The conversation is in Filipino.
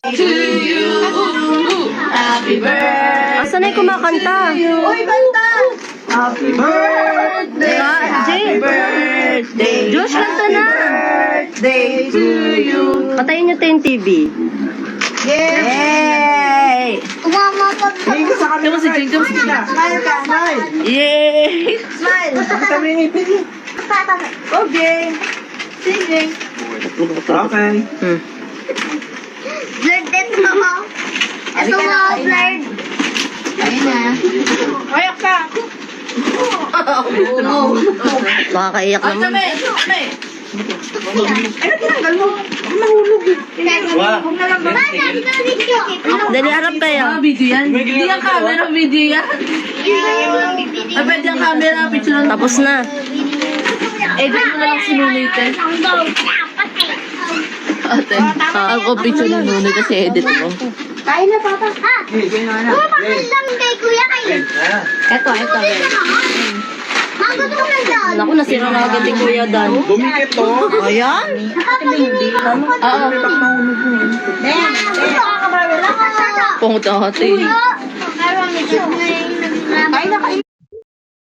to you. Happy birthday. Asan na yung kumakanta? Uy, kanta! Happy birthday. Happy birthday. Josh, kanta na. Birthday to you. Patayin niyo 10 TV. Yay! Umama ka. Tingin sa kami si Jing. Smile ka, smile. Yay! Smile. Pakita mo yung ngipin niya. Okay. Sige. Okay. Blurred ito. Ito mga blurred. Ayun na. Kayak ka. Nakakaiyak naman. Ano tinanggal mo? Ako nahulog eh. Huwag na lang ba? Bata, dito na video. Dali, harap kayo. Video yan. Hindi ang camera, video yan. Ay, pwede ang camera, picture lang. Tapos na. Edit mo na lang si Nunoy, te. Ate, ako picture ni Nunoy kasi edit mo. Kain na, Papa. Ah! Pumakilang kay Kuya kayo. Eto, babe. Ang gusto ko na dyan. Naku, nasira na agad ni Kuya Dan. Dumikit to. Ayan. Nakapaginin ako. Oo. Wala ka. Pungot ate. Pero ang ito ngayon. Kain na kain.